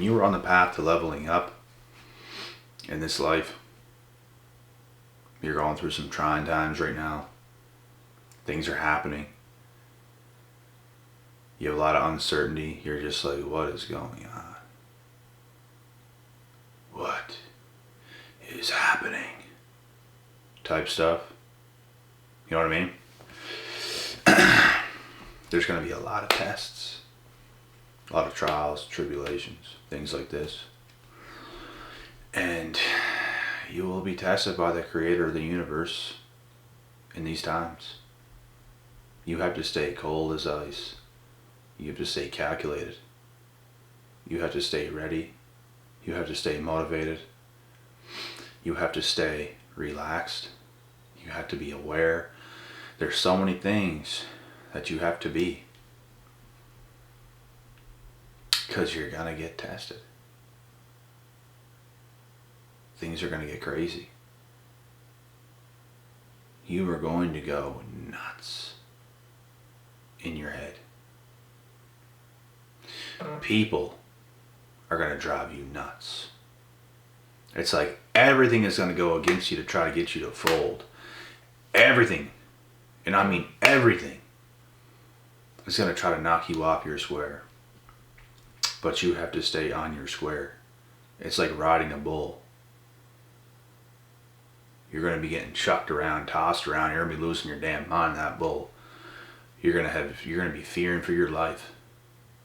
when you are on the path to leveling up in this life, you're going through some trying times right now. Things are happening. You have a lot of uncertainty. You're just like, what is going on? What is happening? Type stuff. You know what I mean? There's going to be a lot of tests, a lot of trials, tribulations, things like this. And you will be tested by the creator of the universe in these times. You have to stay cold as ice. You have to stay calculated. You have to stay ready. You have to stay motivated. You have to stay relaxed. You have to be aware. There's so many things that you have to be, because you're gonna get tested. Things are gonna get crazy. You are going to go nuts in your head. People are gonna drive you nuts. It's like everything is gonna go against you to try to get you to fold. Everything, and I mean everything, is going to try to knock you off your square. But you have to stay on your square. It's like riding a bull. You're going to be getting chucked around, tossed around. You're going to be losing your damn mind, that bull. You're going to be fearing for your life.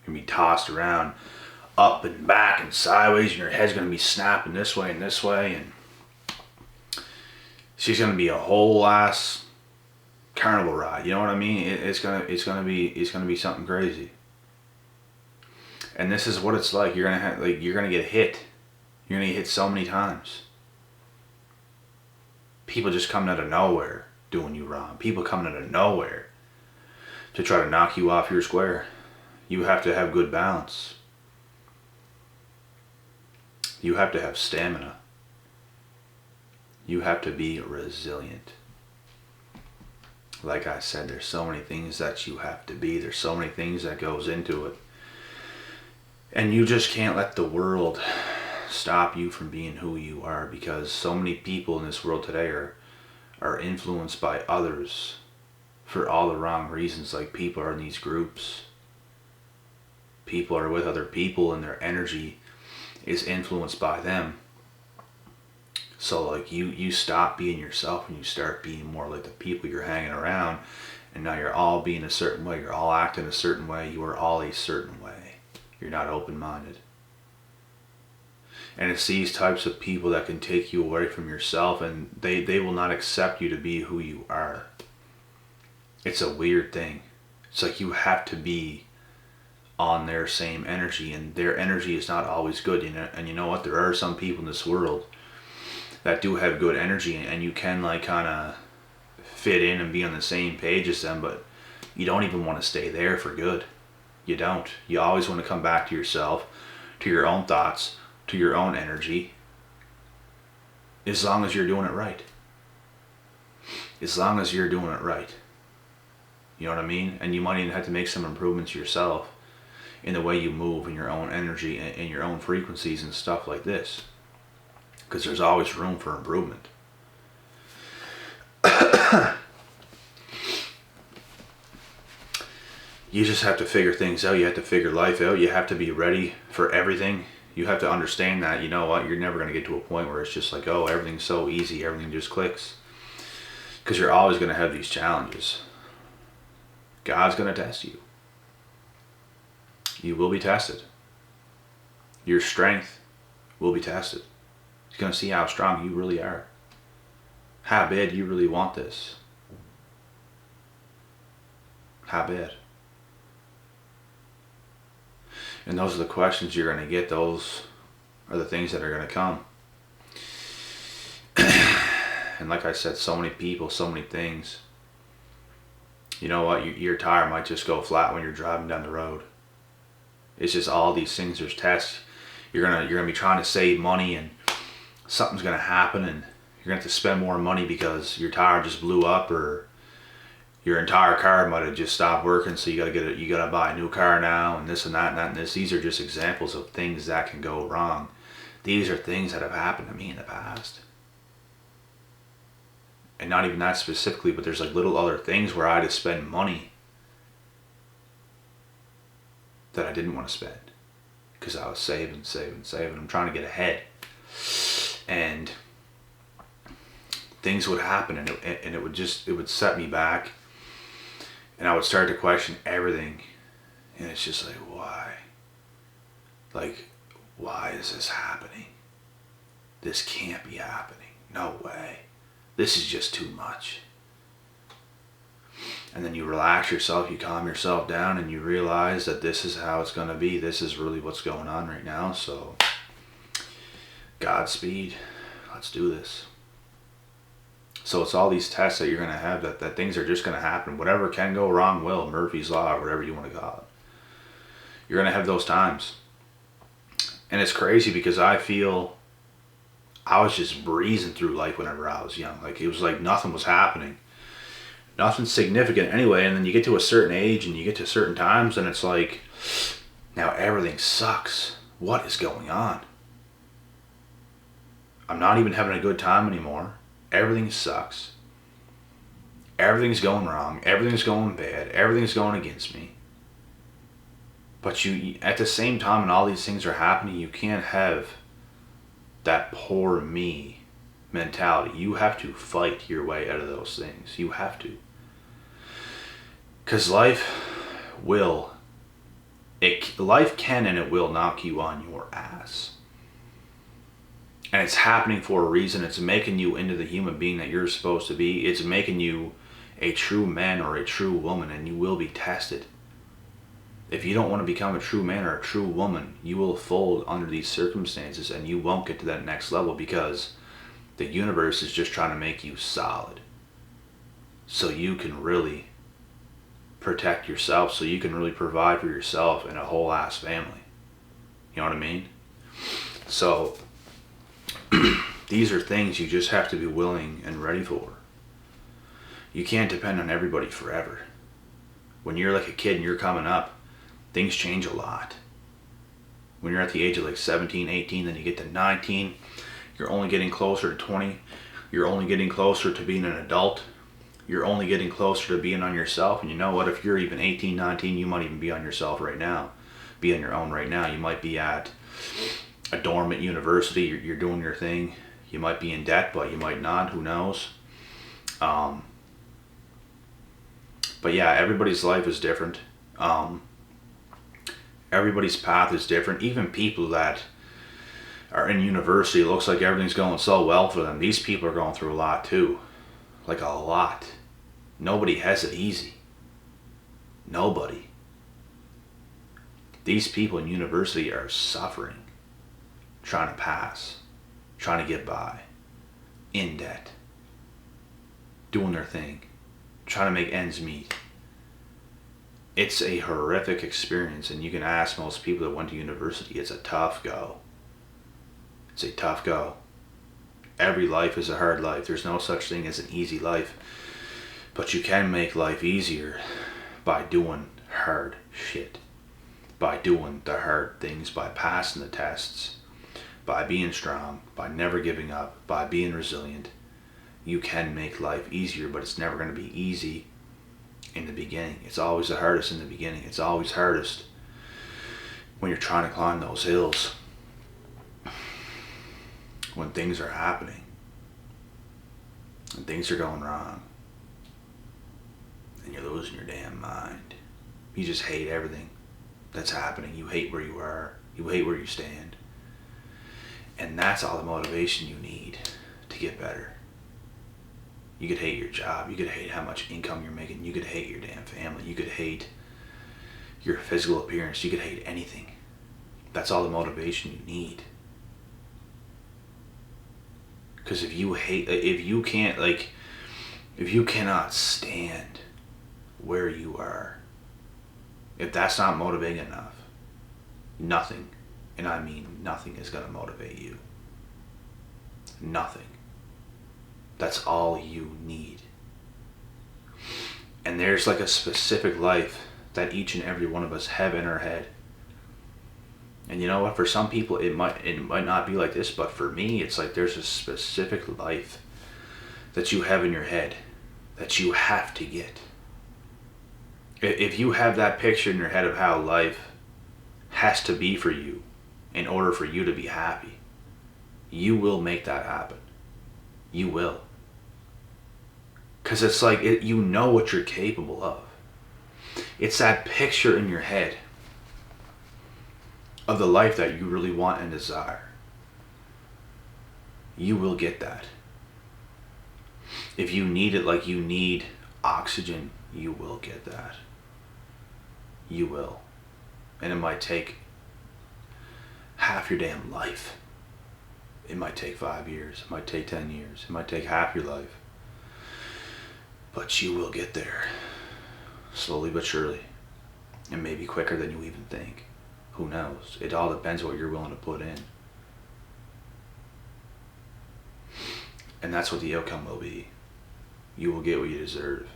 You're going to be tossed around up and back and sideways, and your head's going to be snapping this way and this way, and she's going to be a whole ass carnival ride. You know what I mean? It's gonna be something crazy. And this is what it's like. You're gonna get hit. You're gonna get hit so many times. People just coming out of nowhere doing you wrong. People coming out of nowhere to try to knock you off your square. You have to have good balance. You have to have stamina. You have to be resilient. Like I said, there's so many things that you have to be. There's so many things that goes into it. And you just can't let the world stop you from being who you are, because so many people in this world today are influenced by others for all the wrong reasons. Like, people are in these groups. People are with other people and their energy is influenced by them. So like you stop being yourself and you start being more like the people you're hanging around, and now you're all being a certain way, you're all acting a certain way, you are all a certain way. You're not open-minded. And it's these types of people that can take you away from yourself, and they will not accept you to be who you are. It's a weird thing. It's like you have to be on their same energy, and their energy is not always good. And you know what? There are some people in this world that do have good energy, and you can like kind of fit in and be on the same page as them, but you don't even want to stay there for good. You don't. You always want to come back to yourself, to your own thoughts, to your own energy, as long as you're doing it right. As long as you're doing it right. You know what I mean? And you might even have to make some improvements yourself in the way you move, in your own energy and your own frequencies and stuff like this. Because there's always room for improvement. You just have to figure things out. You have to figure life out. You have to be ready for everything. You have to understand that, you know what, you're never going to get to a point where it's just like, oh, everything's so easy, everything just clicks. Because you're always going to have these challenges. God's going to test you. You will be tested. Your strength will be tested. He's going to see how strong you really are. How bad you really want this. How bad. And those are the questions you're going to get. Those are the things that are going to come. And like I said, so many people, so many things. You know what? Your tire might just go flat when you're driving down the road. It's just all these things. There's tests. You're gonna be trying to save money, and something's gonna happen, and you're gonna have to spend more money because your tire just blew up, or Your entire car might have just stopped working, so you gotta buy a new car now, and this and that and that and this. These are just examples of things that can go wrong. These are things that have happened to me in the past. And not even that specifically, but there's like little other things where I had to spend money that I didn't want to spend. Because I was saving. I'm trying to get ahead. And things would happen, and it would set me back. And I would start to question everything. And it's just like, why? Like, why is this happening? This can't be happening. No way. This is just too much. And then you relax yourself, you calm yourself down, and you realize that this is how it's going to be. This is really what's going on right now. So, Godspeed. Let's do this. So it's all these tests that you're going to have, that things are just going to happen. Whatever can go wrong will. Murphy's Law, or whatever you want to call it. You're going to have those times. And it's crazy because I feel I was just breezing through life whenever I was young. Like, it was like nothing was happening. Nothing significant anyway. And then you get to a certain age and you get to certain times and it's like, now everything sucks. What is going on? I'm not even having a good time anymore. Everything sucks. Everything's going wrong. Everything's going bad. Everything's going against me. But you, at the same time, when all these things are happening, you can't have that poor me mentality. You have to fight your way out of those things. You have to. Because life can and it will knock you on your ass. And it's happening for a reason. It's making you into the human being that you're supposed to be. It's making you a true man or a true woman, and you will be tested. If you don't want to become a true man or a true woman, you will fold under these circumstances and you won't get to that next level because the universe is just trying to make you solid. So you can really protect yourself, so you can really provide for yourself and a whole ass family. You know what I mean? So these are things you just have to be willing and ready for. You can't depend on everybody forever. When you're like a kid and you're coming up, things change a lot. When you're at the age of like 17, 18, then you get to 19, you're only getting closer to 20, you're only getting closer to being an adult, you're only getting closer to being on yourself. And you know what, if you're even 18, 19, you might even be on yourself right now, be on your own right now. You might be at a dorm at university, you're doing your thing, you might be in debt, but you might not, who knows. But yeah, everybody's life is different. Everybody's path is different. Even people that are in university, it looks like everything's going so well for them. These people are going through a lot too. Like a lot. Nobody has it easy. Nobody. These people in university are suffering. Trying to pass. Trying to get by. In debt. Doing their thing. Trying to make ends meet. It's a horrific experience, and you can ask most people that went to university, it's a tough go. It's a tough go. Every life is a hard life. There's no such thing as an easy life. But you can make life easier by doing hard shit. By doing the hard things, by passing the tests, by being strong, by never giving up, by being resilient. You can make life easier, but it's never going to be easy in the beginning. It's always the hardest in the beginning. It's always hardest when you're trying to climb those hills. When things are happening. And things are going wrong. And you're losing your damn mind. You just hate everything that's happening. You hate where you are. You hate where you stand. And that's all the motivation you need to get better. You could hate your job. You could hate how much income you're making. You could hate your damn family. You could hate your physical appearance. You could hate anything. That's all the motivation you need. Because if you cannot stand where you are, if that's not motivating enough, nothing, and I mean nothing, is going to motivate you. Nothing. That's all you need. And there's like a specific life that each and every one of us have in our head. And you know what? For some people, it might not be like this, but for me, it's like there's a specific life that you have in your head that you have to get. If you have that picture in your head of how life has to be for you in order for you to be happy, you will make that happen. You will. Because it's like, you know what you're capable of. It's that picture in your head of the life that you really want and desire. You will get that. If you need it like you need oxygen, you will get that. You will. And it might take half your damn life. It might take 5 years. It might take 10 years. It might take half your life. But you will get there. Slowly but surely. And maybe quicker than you even think. Who knows? It all depends what you're willing to put in. And that's what the outcome will be. You will get what you deserve.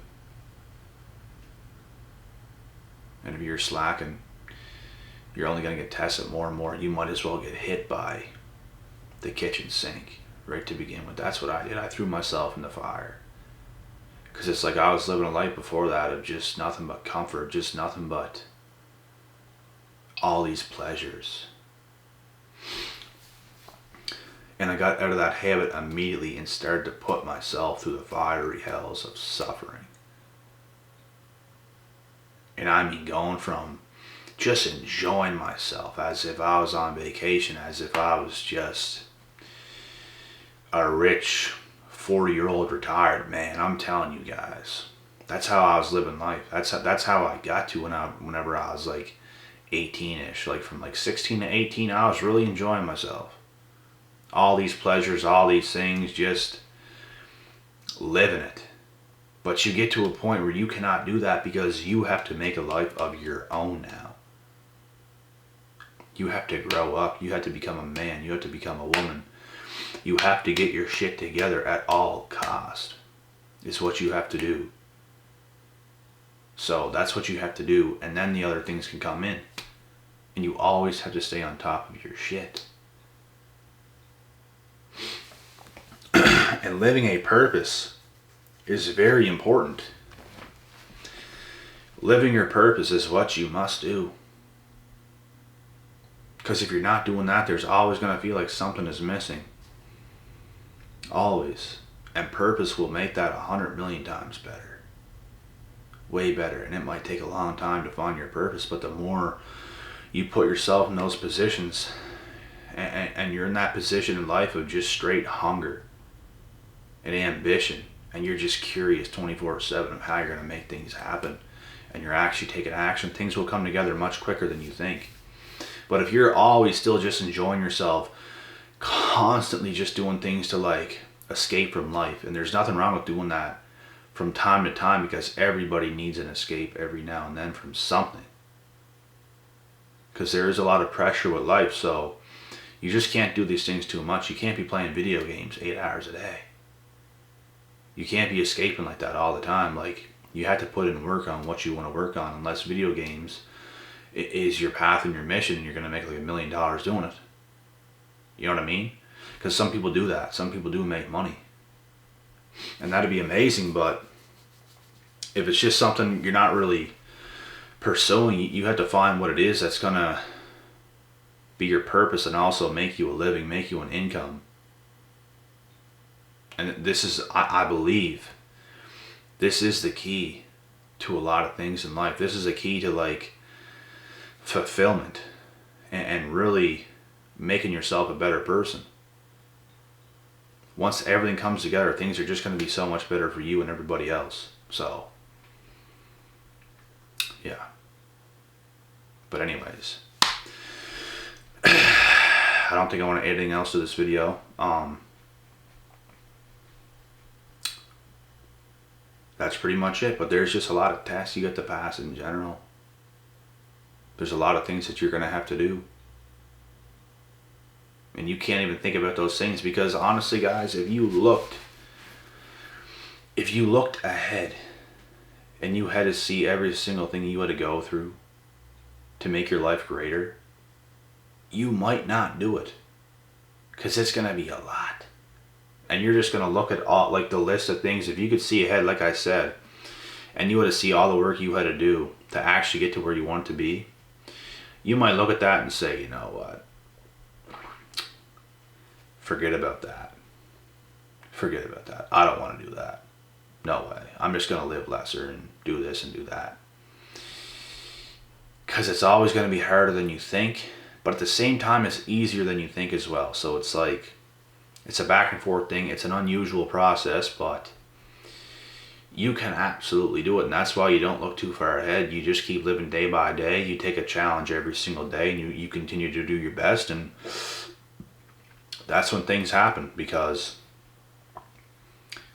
And if you're slacking, you're only going to get tested more and more. You might as well get hit by the kitchen sink right to begin with. That's what I did. I threw myself in the fire. Because it's like I was living a life before that of just nothing but comfort, just nothing but all these pleasures. And I got out of that habit immediately and started to put myself through the fiery hells of suffering. And I mean going from just enjoying myself as if I was on vacation, as if I was just a rich 40-year-old retired man. I'm telling you guys, that's how I was living life. That's how I got to whenever I was like 18-ish. Like from like 16 to 18, I was really enjoying myself. All these pleasures, all these things, just living it. But you get to a point where you cannot do that because you have to make a life of your own now. You have to grow up. You have to become a man. You have to become a woman. You have to get your shit together at all cost. It's what you have to do. So that's what you have to do. And then the other things can come in. And you always have to stay on top of your shit. And living a purpose is very important. Living your purpose is what you must do. Because if you're not doing that, there's always going to feel like something is missing. Always. And purpose will make that 100 million times better. Way better. And it might take a long time to find your purpose, but the more you put yourself in those positions, and you're in that position in life of just straight hunger and ambition, and you're just curious 24/7 of how you're going to make things happen, and you're actually taking action, things will come together much quicker than you think. But if you're always still just enjoying yourself, constantly just doing things to like escape from life, and there's nothing wrong with doing that from time to time, because everybody needs an escape every now and then from something. Because there is a lot of pressure with life, so you just can't do these things too much. You can't be playing video games 8 hours a day. You can't be escaping like that all the time. Like, you have to put in work on what you want to work on, unless video games is your path and your mission, and you're going to make like $1 million doing it. You know what I mean? Because some people do that. Some people do make money. And that'd be amazing, but if it's just something you're not really pursuing, you have to find what it is that's going to be your purpose and also make you a living, make you an income. And this is, I believe, this is the key to a lot of things in life. This is a key to like fulfillment and really making yourself a better person. Once everything comes together, things are just going to be so much better for you and everybody else. So, yeah. But anyways, I don't think I want to add anything else to this video. That's pretty much it. But there's just a lot of tests you get to pass in general. There's a lot of things that you're going to have to do. And you can't even think about those things, because honestly, guys, if you looked ahead and you had to see every single thing you had to go through to make your life greater, you might not do it. Because it's going to be a lot. And you're just going to look at all, like the list of things. If you could see ahead, like I said, and you had to see all the work you had to do to actually get to where you want to be, you might look at that and say, you know what? Forget about that. Forget about that. I don't want to do that. No way. I'm just going to live lesser and do this and do that. Because it's always going to be harder than you think. But at the same time, it's easier than you think as well. So it's like, it's a back and forth thing. It's an unusual process, but you can absolutely do it. And that's why you don't look too far ahead. You just keep living day by day. You take a challenge every single day, and you continue to do your best. And that's when things happen. Because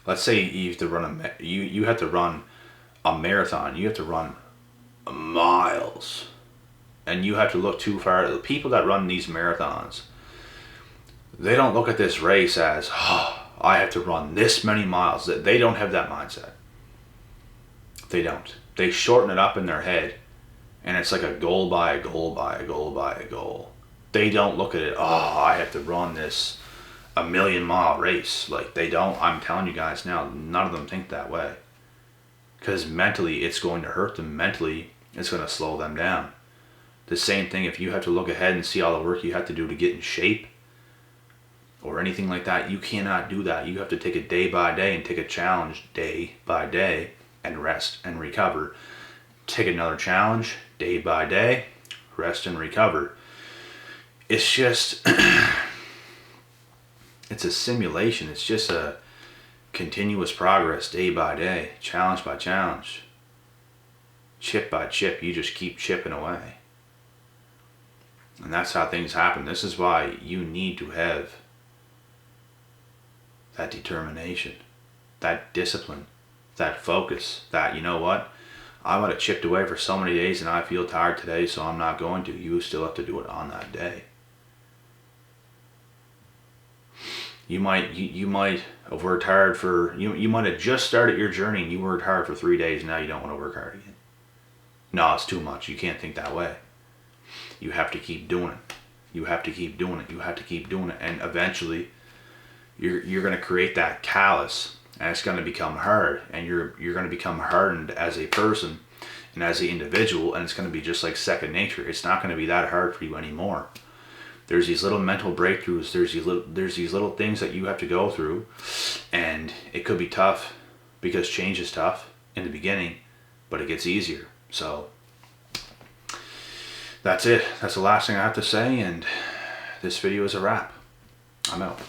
let's say you have to run you have to run a marathon. You have to run miles. And you have to look too far. The people that run these marathons, they don't look at this race as, oh, I have to run this many miles. They don't have that mindset. They don't. They shorten it up in their head, and it's like a goal by a goal by a goal by a goal. They don't look at it, oh, I have to run this 1,000,000-mile race. Like, they don't. I'm telling you guys now, none of them think that way. Because mentally, it's going to hurt them. Mentally, it's going to slow them down. The same thing, if you have to look ahead and see all the work you have to do to get in shape or anything like that, you cannot do that. You have to take it day by day and take a challenge day by day and rest and recover. Take another challenge day by day, rest and recover. It's just, it's a simulation. It's just a continuous progress day by day, challenge by challenge, chip by chip. You just keep chipping away. And that's how things happen. This is why you need to have that determination, that discipline, that focus, that, you know what, I might have chipped away for so many days and I feel tired today, so I'm not going to. You still have to do it on that day. You might have worked hard for, you might have just started your journey and you worked hard for 3 days and now you don't want to work hard again. No, it's too much. You can't think that way. You have to keep doing it. You have to keep doing it. You have to keep doing it. And eventually, you're going to create that callus, and it's going to become hard. And you're going to become hardened as a person and as an individual, and it's going to be just like second nature. It's not going to be that hard for you anymore. There's these little mental breakthroughs. There's these little things that you have to go through, and it could be tough because change is tough in the beginning, but it gets easier. So that's it. That's the last thing I have to say, and this video is a wrap. I'm out.